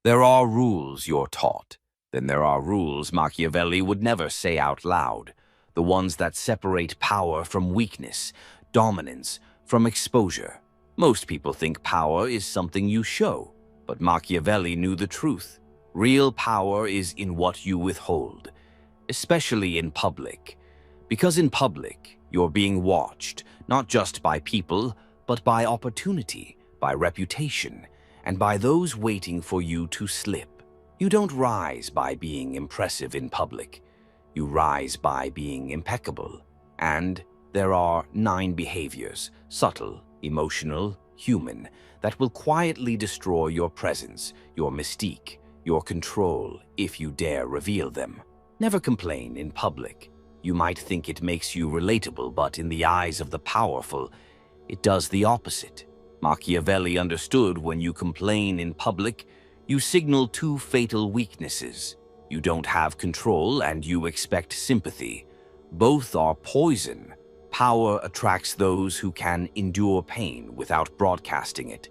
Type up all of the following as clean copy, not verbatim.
There are rules you're taught. Then there are rules Machiavelli would never say out loud. The ones that separate power from weakness, dominance from exposure. Most people think power is something you show, but Machiavelli knew the truth. Real power is in what you withhold, especially in public. Because in public, you're being watched, not just by people, but by opportunity, by reputation, and by those waiting for you to slip. You don't rise by being impressive in public. You rise by being impeccable. And there are 9 behaviors, subtle, emotional, human, that will quietly destroy your presence, your mystique, your control, if you dare reveal them. Never complain in public. You might think it makes you relatable, but in the eyes of the powerful, it does the opposite. Machiavelli understood when you complain in public, you signal 2 fatal weaknesses. You don't have control and you expect sympathy. Both are poison. Power attracts those who can endure pain without broadcasting it.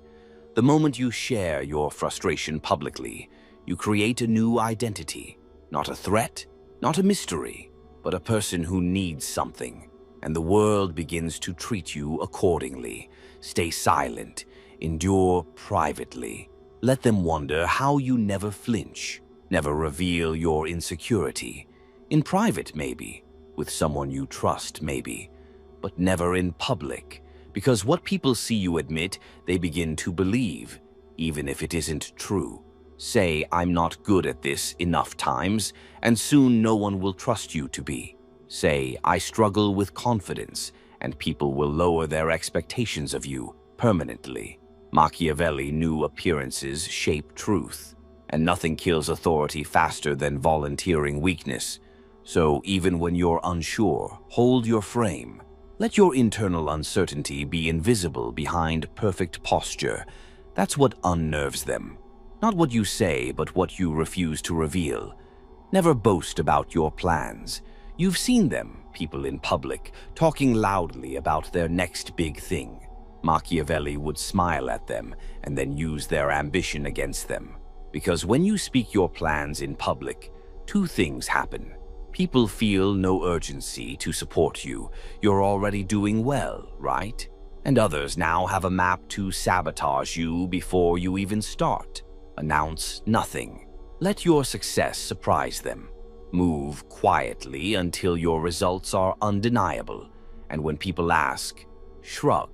The moment you share your frustration publicly, you create a new identity. Not a threat, not a mystery, but a person who needs something. And the world begins to treat you accordingly. Stay silent, endure privately. Let them wonder how you never flinch, never reveal your insecurity. In private, maybe, with someone you trust, maybe, but never in public, because what people see you admit, they begin to believe, even if it isn't true. Say, I'm not good at this enough times, and soon no one will trust you to be. Say, I struggle with confidence, and people will lower their expectations of you permanently. Machiavelli knew appearances shape truth, and nothing kills authority faster than volunteering weakness. So even when you're unsure, hold your frame. Let your internal uncertainty be invisible behind perfect posture. That's what unnerves them. Not what you say, but what you refuse to reveal. Never boast about your plans. You've seen them, people in public, talking loudly about their next big thing. Machiavelli would smile at them and then use their ambition against them. Because when you speak your plans in public, 2 things happen. People feel no urgency to support you. You're already doing well, right? And others now have a map to sabotage you before you even start. Announce nothing. Let your success surprise them. Move quietly until your results are undeniable. And when people ask, shrug.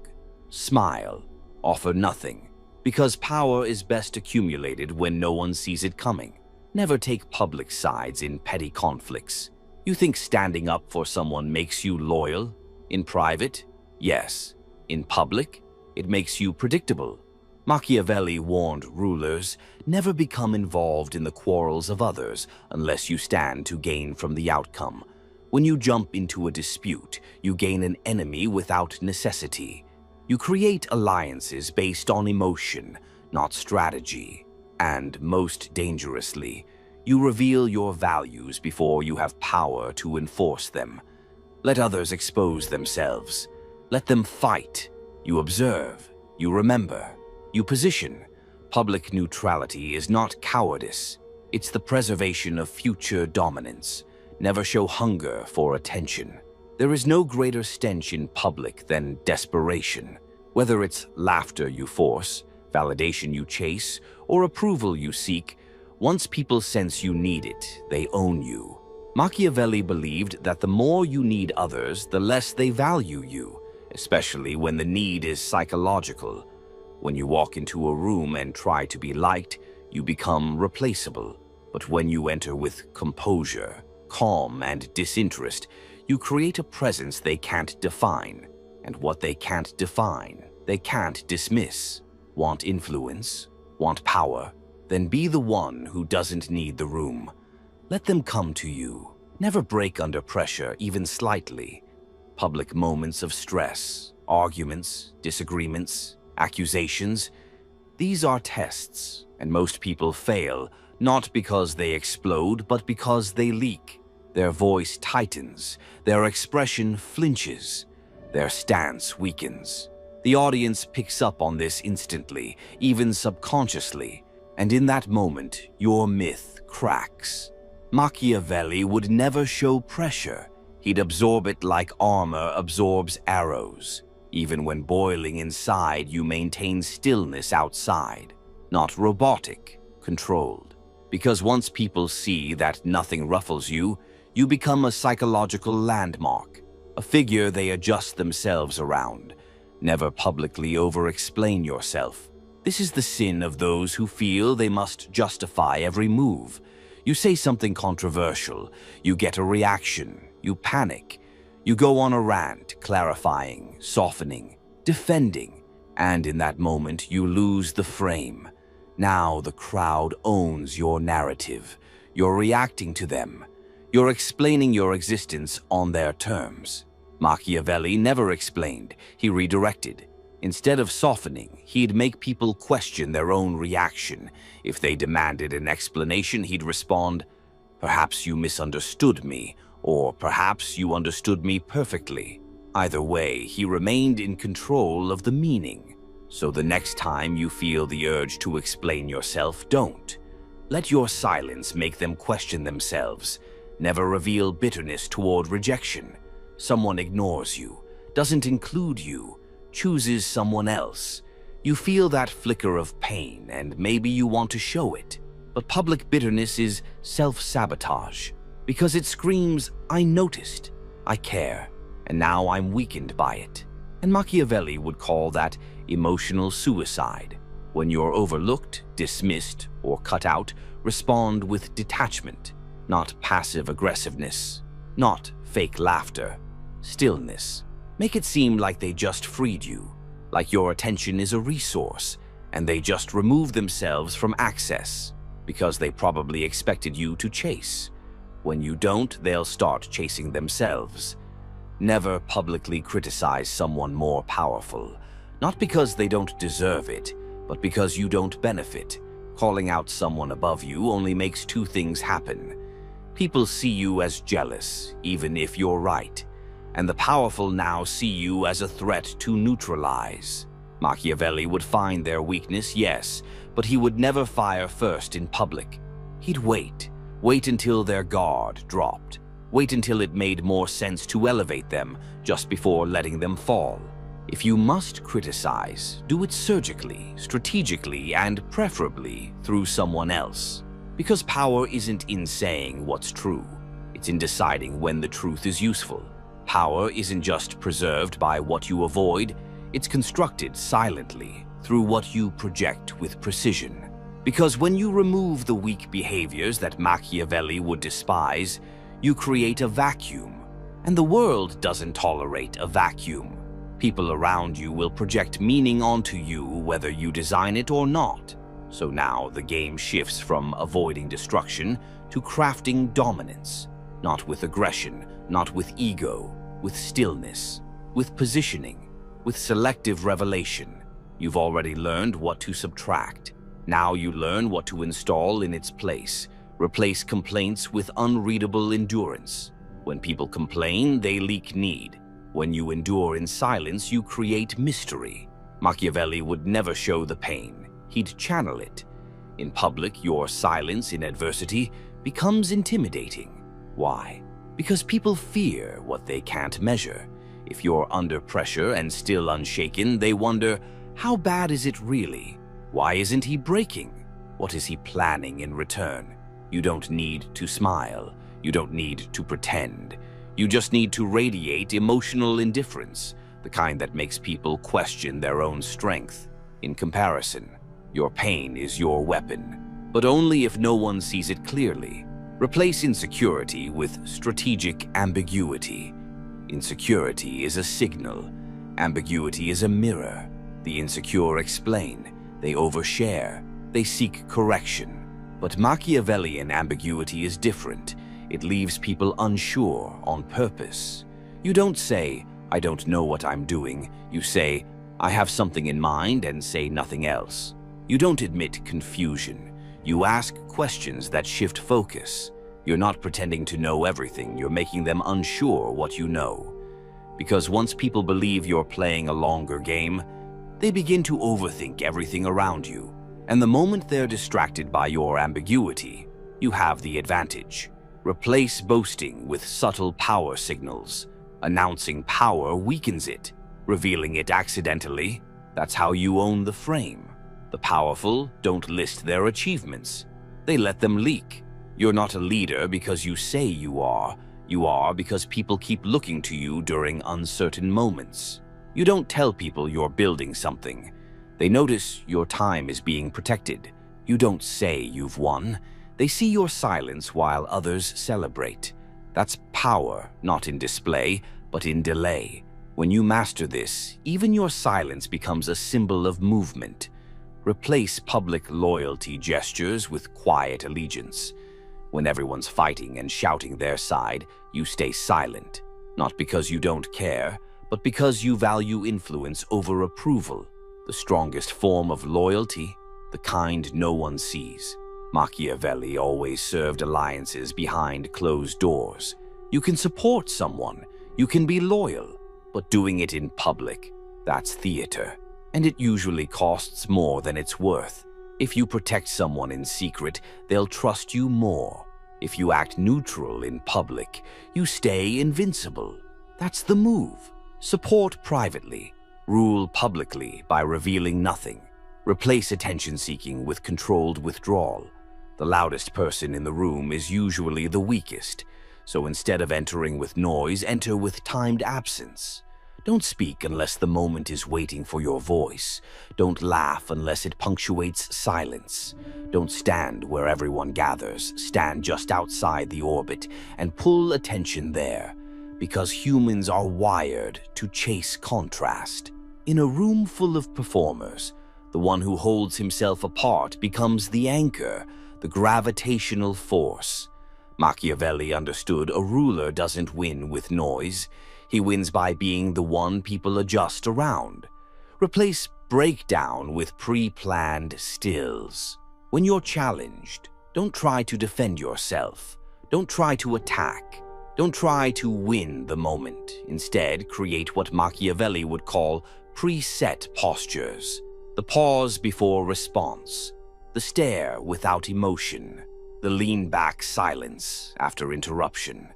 Smile, offer nothing, because power is best accumulated when no one sees it coming. Never take public sides in petty conflicts. You think standing up for someone makes you loyal? In private, yes. In public, it makes you predictable. Machiavelli warned rulers, never become involved in the quarrels of others unless you stand to gain from the outcome. When you jump into a dispute, you gain an enemy without necessity. You create alliances based on emotion, not strategy. And most dangerously, you reveal your values before you have power to enforce them. Let others expose themselves. Let them fight. You observe. You remember. You position. Public neutrality is not cowardice. It's the preservation of future dominance. Never show hunger for attention. There is no greater stench in public than desperation. Whether it's laughter you force, validation you chase, or approval you seek, once people sense you need it, they own you. Machiavelli believed that the more you need others, the less they value you, especially when the need is psychological. When you walk into a room and try to be liked, you become replaceable. But when you enter with composure, calm, and disinterest, you create a presence they can't define. And what they can't define, they can't dismiss. Want influence? Want power? Then be the one who doesn't need the room. Let them come to you. Never break under pressure, even slightly. Public moments of stress, arguments, disagreements, accusations, these are tests, and most people fail, not because they explode, but because they leak. Their voice tightens, their expression flinches, their stance weakens. The audience picks up on this instantly, even subconsciously, And in that moment, your myth cracks. Machiavelli would never show pressure. He'd absorb it like armor absorbs arrows. Even when boiling inside, you maintain stillness outside. Not robotic, controlled. Because once people see that nothing ruffles you, you become a psychological landmark, a figure they adjust themselves around. Never publicly over-explain yourself. This is the sin of those who feel they must justify every move. You say something controversial, you get a reaction, you panic. You go on a rant, clarifying, softening, defending, and in that moment you lose the frame. Now the crowd owns your narrative. You're reacting to them. You're explaining your existence on their terms. Machiavelli never explained, he redirected. Instead of softening, he'd make people question their own reaction. If they demanded an explanation, he'd respond, "Perhaps you misunderstood me," or "Perhaps you understood me perfectly." Either way, he remained in control of the meaning. So the next time you feel the urge to explain yourself, don't. Let your silence make them question themselves. Never reveal bitterness toward rejection. Someone ignores you, doesn't include you, chooses someone else. You feel that flicker of pain, and maybe you want to show it. But public bitterness is self-sabotage, because it screams, "I noticed, I care, and now I'm weakened by it." And Machiavelli would call that emotional suicide. When you're overlooked, dismissed, or cut out, respond with detachment, not passive aggressiveness, not fake laughter, stillness. Make it seem like they just freed you, like your attention is a resource, and they just removed themselves from access, because they probably expected you to chase. When you don't, they'll start chasing themselves. Never publicly criticize someone more powerful, not because they don't deserve it, but because you don't benefit. Calling out someone above you only makes two things happen. People see you as jealous, even if you're right, and the powerful now see you as a threat to neutralize. Machiavelli would find their weakness, yes, but he would never fire first in public. He'd wait until their guard dropped, wait until it made more sense to elevate them just before letting them fall. If you must criticize, do it surgically, strategically, and preferably through someone else. Because power isn't in saying what's true, it's in deciding when the truth is useful. Power isn't just preserved by what you avoid, it's constructed silently through what you project with precision. Because when you remove the weak behaviors that Machiavelli would despise, you create a vacuum. And the world doesn't tolerate a vacuum. People around you will project meaning onto you whether you design it or not. So now the game shifts from avoiding destruction to crafting dominance. Not with aggression, not with ego, with stillness, with positioning, with selective revelation. You've already learned what to subtract. Now you learn what to install in its place. Replace complaints with unreadable endurance. When people complain, they leak need. When you endure in silence, you create mystery. Machiavelli would never show the pain. He'd channel it. In public, your silence in adversity becomes intimidating. Why? Because people fear what they can't measure. If you're under pressure and still unshaken, they wonder, how bad is it really? Why isn't he breaking? What is he planning in return? You don't need to smile. You don't need to pretend. You just need to radiate emotional indifference, the kind that makes people question their own strength. In comparison, your pain is your weapon, but only if no one sees it clearly. Replace insecurity with strategic ambiguity. Insecurity is a signal. Ambiguity is a mirror. The insecure explain. They overshare. They seek correction. But Machiavellian ambiguity is different. It leaves people unsure on purpose. You don't say, "I don't know what I'm doing." You say, "I have something in mind," and say nothing else. You don't admit confusion. You ask questions that shift focus. You're not pretending to know everything. You're making them unsure what you know. Because once people believe you're playing a longer game, they begin to overthink everything around you. And the moment they're distracted by your ambiguity, you have the advantage. Replace boasting with subtle power signals. Announcing power weakens it. Revealing it accidentally, that's how you own the frame. The powerful don't list their achievements. They let them leak. You're not a leader because you say you are. You are because people keep looking to you during uncertain moments. You don't tell people you're building something. They notice your time is being protected. You don't say you've won. They see your silence while others celebrate. That's power, not in display, but in delay. When you master this, even your silence becomes a symbol of movement. Replace public loyalty gestures with quiet allegiance. When everyone's fighting and shouting their side, you stay silent. Not because you don't care, but because you value influence over approval. The strongest form of loyalty, the kind no one sees. Machiavelli always served alliances behind closed doors. You can support someone, you can be loyal, but doing it in public, that's theater. And it usually costs more than it's worth. If you protect someone in secret, they'll trust you more. If you act neutral in public, you stay invincible. That's the move. Support privately. Rule publicly by revealing nothing. Replace attention-seeking with controlled withdrawal. The loudest person in the room is usually the weakest, so instead of entering with noise, enter with timed absence. Don't speak unless the moment is waiting for your voice. Don't laugh unless it punctuates silence. Don't stand where everyone gathers. Stand just outside the orbit and pull attention there, because humans are wired to chase contrast. In a room full of performers, the one who holds himself apart becomes the anchor, the gravitational force. Machiavelli understood a ruler doesn't win with noise. He wins by being the one people adjust around. Replace breakdown with pre-planned stills. When you're challenged, don't try to defend yourself. Don't try to attack. Don't try to win the moment. Instead, create what Machiavelli would call preset postures. The pause before response. The stare without emotion. The lean-back silence after interruption.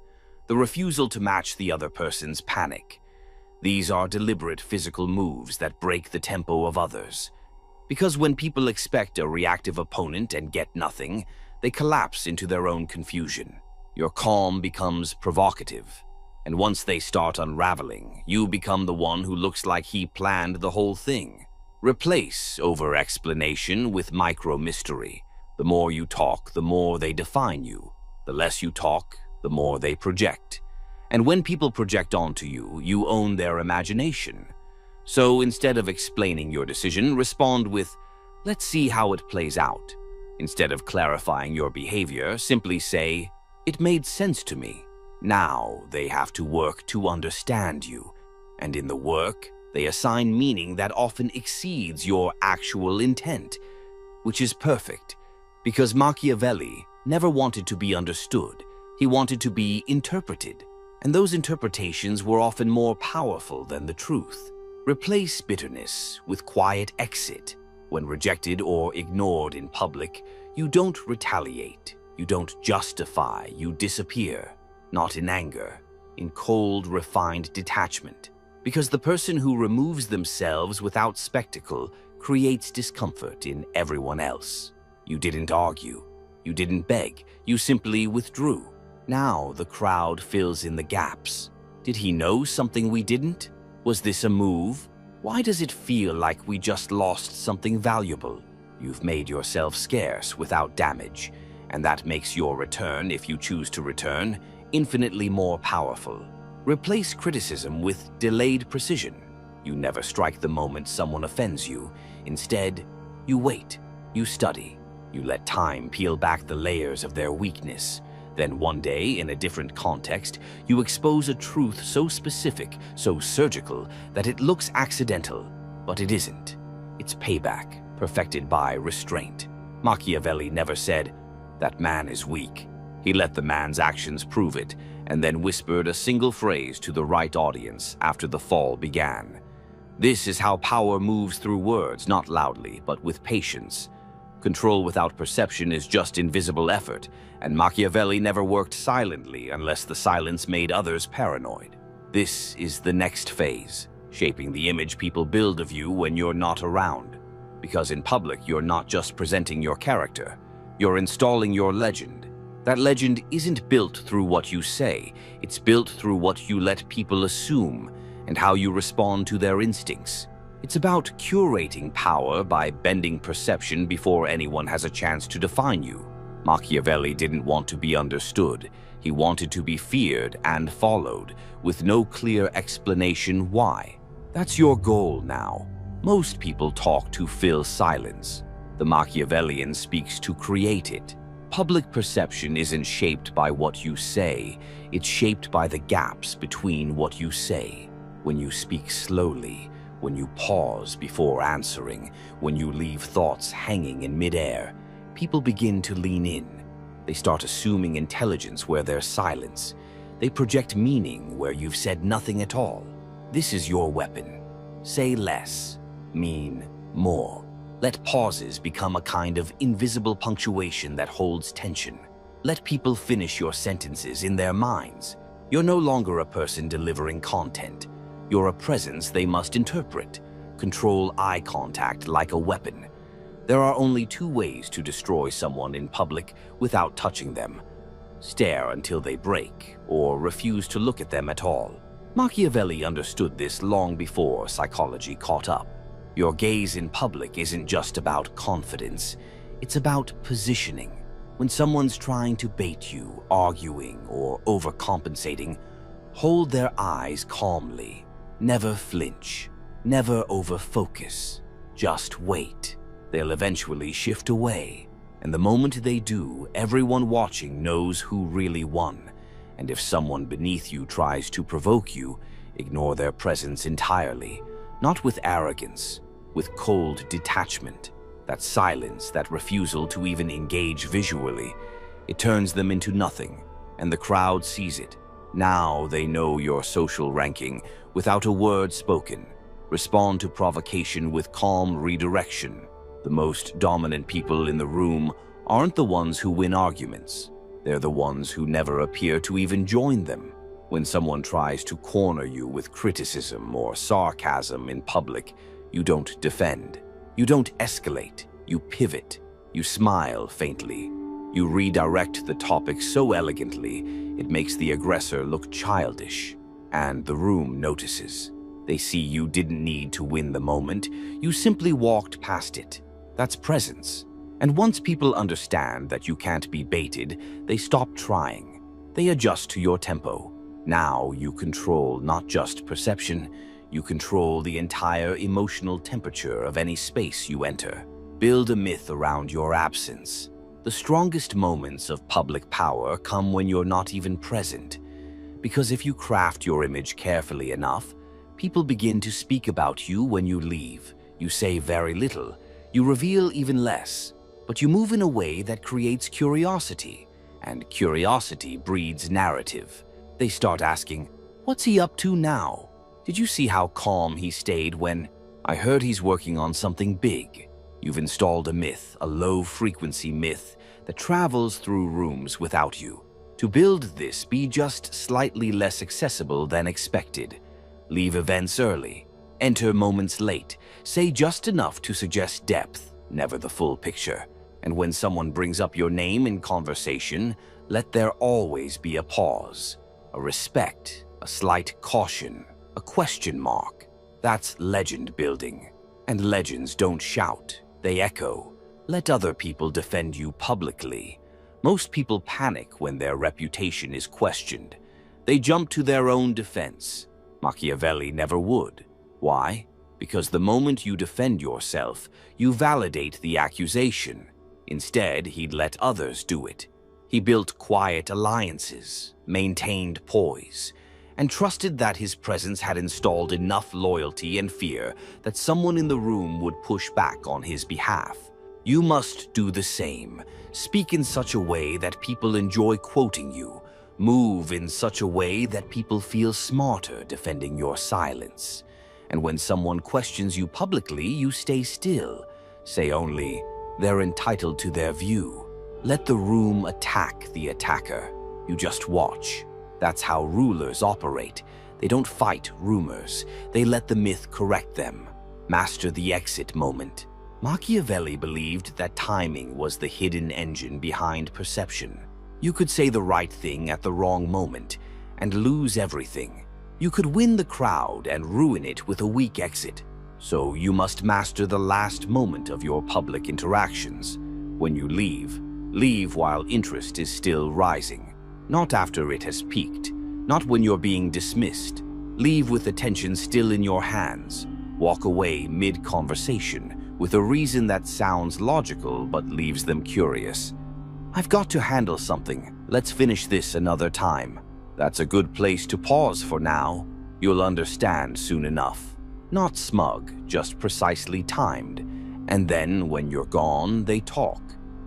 The refusal to match the other person's panic. These are deliberate physical moves that break the tempo of others. Because when people expect a reactive opponent and get nothing, they collapse into their own confusion. Your calm becomes provocative. And once they start unraveling, you become the one who looks like he planned the whole thing. Replace over-explanation with micro-mystery. The more you talk, the more they define you. The less you talk, the more they project. And when people project onto you, you own their imagination. So instead of explaining your decision, respond with, "Let's see how it plays out." Instead of clarifying your behavior, simply say, "It made sense to me." Now they have to work to understand you. And in the work, they assign meaning that often exceeds your actual intent, which is perfect, because Machiavelli never wanted to be understood. He wanted to be interpreted, and those interpretations were often more powerful than the truth. Replace bitterness with quiet exit. When rejected or ignored in public, you don't retaliate, you don't justify, you disappear. Not in anger, in cold, refined detachment. Because the person who removes themselves without spectacle creates discomfort in everyone else. You didn't argue, you didn't beg, you simply withdrew. Now the crowd fills in the gaps. Did he know something we didn't? Was this a move? Why does it feel like we just lost something valuable? You've made yourself scarce without damage, and that makes your return, if you choose to return, infinitely more powerful. Replace criticism with delayed precision. You never strike the moment someone offends you. Instead, you wait, you study, you let time peel back the layers of their weakness. Then one day, in a different context, you expose a truth so specific, so surgical, that it looks accidental, but it isn't. It's payback, perfected by restraint. Machiavelli never said, "That man is weak." He let the man's actions prove it, and then whispered a single phrase to the right audience after the fall began. This is how power moves through words, not loudly, but with patience. Control without perception is just invisible effort, and Machiavelli never worked silently unless the silence made others paranoid. This is the next phase, shaping the image people build of you when you're not around. Because in public, you're not just presenting your character, you're installing your legend. That legend isn't built through what you say, it's built through what you let people assume and how you respond to their instincts. It's about curating power by bending perception before anyone has a chance to define you. Machiavelli didn't want to be understood. He wanted to be feared and followed, with no clear explanation why. That's your goal now. Most people talk to fill silence. The Machiavellian speaks to create it. Public perception isn't shaped by what you say, it's shaped by the gaps between what you say. When you speak slowly, when you pause before answering, when you leave thoughts hanging in midair, people begin to lean in. They start assuming intelligence where there's silence. They project meaning where you've said nothing at all. This is your weapon. Say less, mean more. Let pauses become a kind of invisible punctuation that holds tension. Let people finish your sentences in their minds. You're no longer a person delivering content. You're a presence they must interpret. Control eye contact like a weapon. There are only two ways to destroy someone in public without touching them. Stare until they break, or refuse to look at them at all. Machiavelli understood this long before psychology caught up. Your gaze in public isn't just about confidence, it's about positioning. When someone's trying to bait you, arguing, or overcompensating, hold their eyes calmly. Never flinch, never overfocus. Just wait. They'll eventually shift away, and the moment they do, everyone watching knows who really won. And if someone beneath you tries to provoke you, ignore their presence entirely, not with arrogance, with cold detachment. That silence, that refusal to even engage visually, it turns them into nothing, and the crowd sees it. Now they know your social ranking without a word spoken. Respond to provocation with calm redirection. The most dominant people in the room aren't the ones who win arguments. They're the ones who never appear to even join them. When someone tries to corner you with criticism or sarcasm in public, you don't defend. You don't escalate. You pivot. You smile faintly. You redirect the topic so elegantly, it makes the aggressor look childish. And the room notices. They see you didn't need to win the moment. You simply walked past it. That's presence. And once people understand that you can't be baited, they stop trying. They adjust to your tempo. Now you control not just perception, you control the entire emotional temperature of any space you enter. Build a myth around your absence. The strongest moments of public power come when you're not even present. Because if you craft your image carefully enough, people begin to speak about you when you leave. You say very little, you reveal even less, but you move in a way that creates curiosity, and curiosity breeds narrative. They start asking, what's he up to now? Did you see how calm he stayed when I heard he's working on something big? You've installed a myth, a low-frequency myth that travels through rooms without you. To build this, be just slightly less accessible than expected. Leave events early. Enter moments late. Say just enough to suggest depth, never the full picture. And when someone brings up your name in conversation, let there always be a pause, a respect, a slight caution, a question mark. That's legend building. And legends don't shout, they echo. Let other people defend you publicly. Most people panic when their reputation is questioned. They jump to their own defense. Machiavelli never would. Why? Because the moment you defend yourself, you validate the accusation. Instead, he'd let others do it. He built quiet alliances, maintained poise, and trusted that his presence had installed enough loyalty and fear that someone in the room would push back on his behalf. You must do the same. Speak in such a way that people enjoy quoting you. Move in such a way that people feel smarter defending your silence. And when someone questions you publicly, you stay still. Say only, They're entitled to their view. Let the room attack the attacker. You just watch. That's how rulers operate. They don't fight rumors. They let the myth correct them. Master the exit moment. Machiavelli believed that timing was the hidden engine behind perception. You could say the right thing at the wrong moment and lose everything. You could win the crowd and ruin it with a weak exit. So you must master the last moment of your public interactions. When you leave while interest is still rising. Not after it has peaked. Not when you're being dismissed. Leave with attention still in your hands. Walk away mid-conversation with a reason that sounds logical but leaves them curious. I've got to handle something. Let's finish this another time. That's a good place to pause for now. You'll understand soon enough. Not smug, just precisely timed. And then, when you're gone, they talk.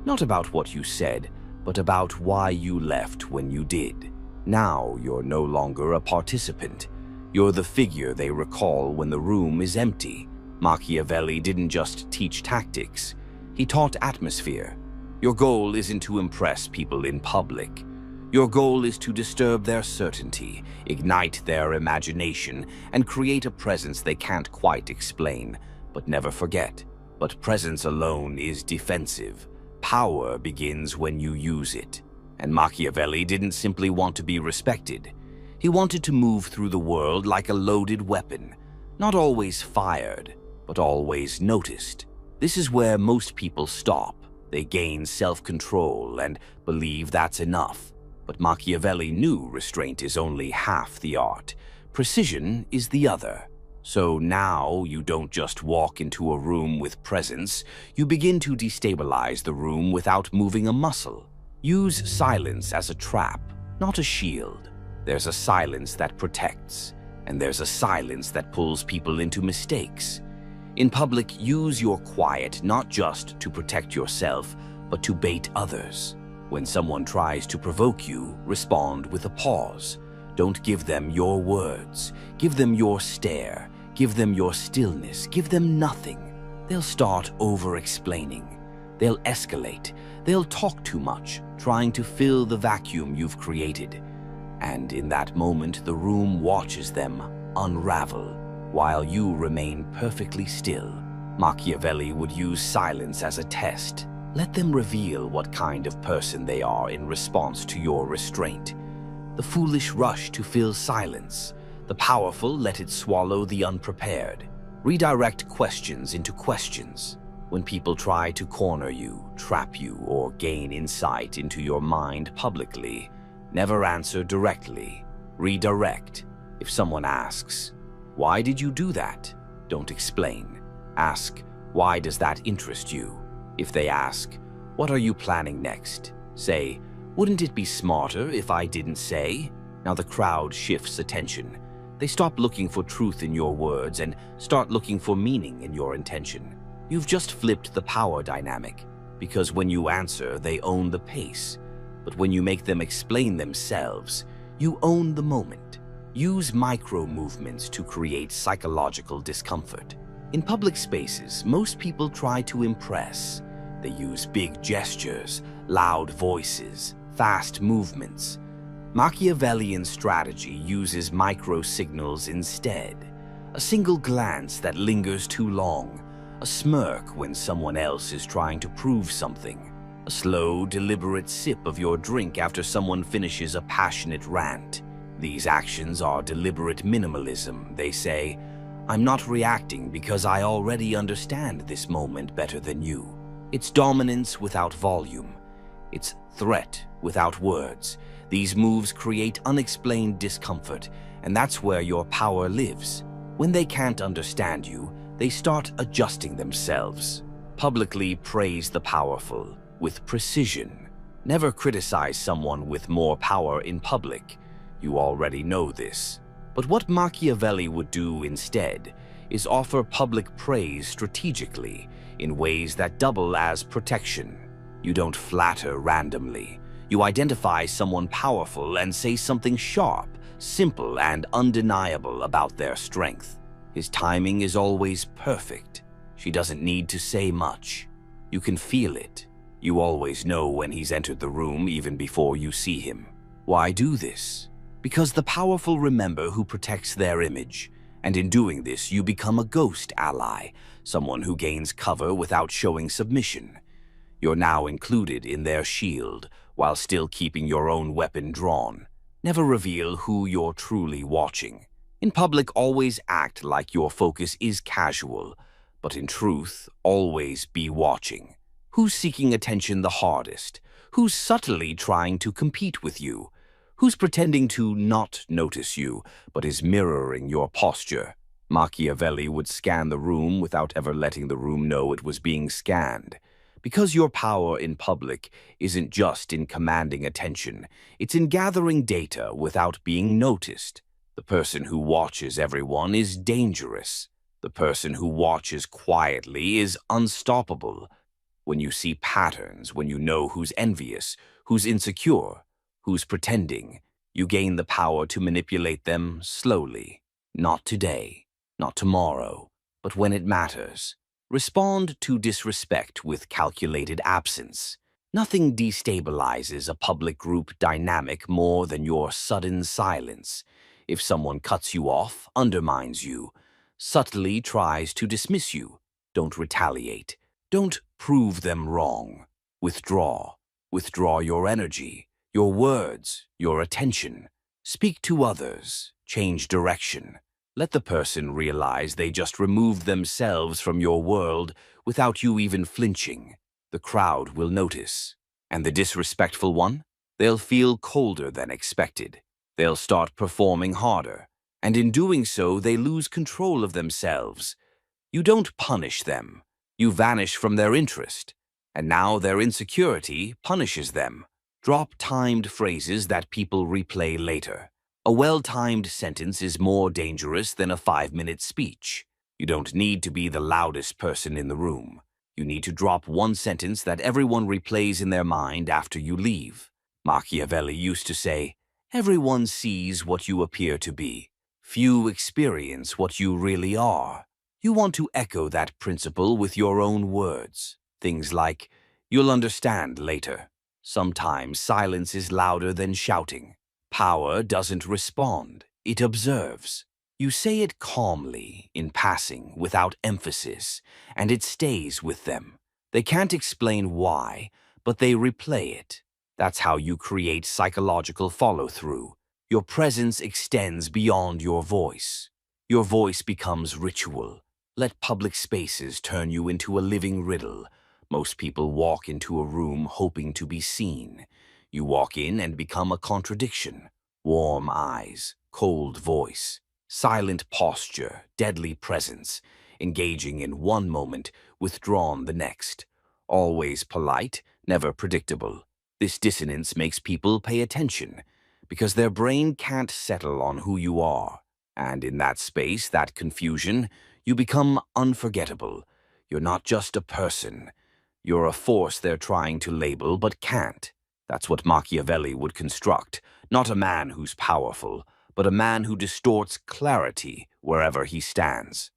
Not about what you said, but about why you left when you did. Now you're no longer a participant. You're the figure they recall when the room is empty. Machiavelli didn't just teach tactics. He taught atmosphere. Your goal isn't to impress people in public. Your goal is to disturb their certainty, ignite their imagination, and create a presence they can't quite explain, but never forget. But presence alone is defensive. Power begins when you use it. And Machiavelli didn't simply want to be respected. He wanted to move through the world like a loaded weapon, not always fired, but always noticed. This is where most people stop. They gain self-control and believe that's enough. But Machiavelli knew restraint is only half the art. Precision is the other. So now you don't just walk into a room with presence, you begin to destabilize the room without moving a muscle. Use silence as a trap, not a shield. There's a silence that protects, and there's a silence that pulls people into mistakes. In public, use your quiet not just to protect yourself, but to bait others. When someone tries to provoke you, respond with a pause. Don't give them your words. Give them your stare. Give them your stillness. Give them nothing. They'll start over-explaining. They'll escalate. They'll talk too much, trying to fill the vacuum you've created. And in that moment, the room watches them unravel, while you remain perfectly still. Machiavelli would use silence as a test. Let them reveal what kind of person they are in response to your restraint. The foolish rush to fill silence. The powerful let it swallow the unprepared. Redirect questions into questions. When people try to corner you, trap you, or gain insight into your mind publicly, never answer directly. Redirect. If someone asks, "Why did you do that?" Don't explain. Ask, "Why does that interest you?" If they ask, "What are you planning next?" Say, "Wouldn't it be smarter if I didn't say?" Now the crowd shifts attention. They stop looking for truth in your words and start looking for meaning in your intention. You've just flipped the power dynamic, because when you answer, they own the pace. But when you make them explain themselves, you own the moment. Use micro-movements to create psychological discomfort. In public spaces, most people try to impress. They use big gestures, loud voices, fast movements. Machiavellian strategy uses micro-signals instead. A single glance that lingers too long. A smirk when someone else is trying to prove something. A slow, deliberate sip of your drink after someone finishes a passionate rant. These actions are deliberate minimalism. They say, "I'm not reacting because I already understand this moment better than you." It's dominance without volume. It's threat without words. These moves create unexplained discomfort, and that's where your power lives. When they can't understand you, they start adjusting themselves. Publicly praise the powerful with precision. Never criticize someone with more power in public. You already know this. But what Machiavelli would do instead is offer public praise strategically in ways that double as protection. You don't flatter randomly. You identify someone powerful and say something sharp, simple, and undeniable about their strength. His timing is always perfect. She doesn't need to say much. You can feel it. You always know when he's entered the room even before you see him. Why do this? Because the powerful remember who protects their image, and in doing this you become a ghost ally, someone who gains cover without showing submission. You're now included in their shield, while still keeping your own weapon drawn. Never reveal who you're truly watching. In public, always act like your focus is casual, but in truth, always be watching. Who's seeking attention the hardest? Who's subtly trying to compete with you? Who's pretending to not notice you, but is mirroring your posture? Machiavelli would scan the room without ever letting the room know it was being scanned. Because your power in public isn't just in commanding attention, it's in gathering data without being noticed. The person who watches everyone is dangerous. The person who watches quietly is unstoppable. When you see patterns, when you know who's envious, who's insecure, who's pretending, you gain the power to manipulate them slowly. Not today, not tomorrow, but when it matters. Respond to disrespect with calculated absence. Nothing destabilizes a public group dynamic more than your sudden silence. If someone cuts you off, undermines you, subtly tries to dismiss you, don't retaliate. Don't prove them wrong. Withdraw. Withdraw your energy, your words, your attention. Speak to others. Change direction. Let the person realize they just removed themselves from your world without you even flinching. The crowd will notice. And the disrespectful one? They'll feel colder than expected. They'll start performing harder. And in doing so, they lose control of themselves. You don't punish them. You vanish from their interest. And now their insecurity punishes them. Drop timed phrases that people replay later. A well-timed sentence is more dangerous than a 5-minute speech. You don't need to be the loudest person in the room. You need to drop one sentence that everyone replays in their mind after you leave. Machiavelli used to say, "Everyone sees what you appear to be. Few experience what you really are." You want to echo that principle with your own words. Things like, "You'll understand later." Sometimes silence is louder than shouting. Power doesn't respond, it observes. You say it calmly, in passing, without emphasis, and it stays with them. They can't explain why, but they replay it. That's how you create psychological follow-through. Your presence extends beyond your voice. Your voice becomes ritual. Let public spaces turn you into a living riddle. Most people walk into a room hoping to be seen. You walk in and become a contradiction. Warm eyes, cold voice, silent posture, deadly presence, engaging in one moment, withdrawn the next. Always polite, never predictable. This dissonance makes people pay attention, because their brain can't settle on who you are. And in that space, that confusion, you become unforgettable. You're not just a person. You're a force they're trying to label but can't. That's what Machiavelli would construct. Not a man who's powerful, but a man who distorts clarity wherever he stands.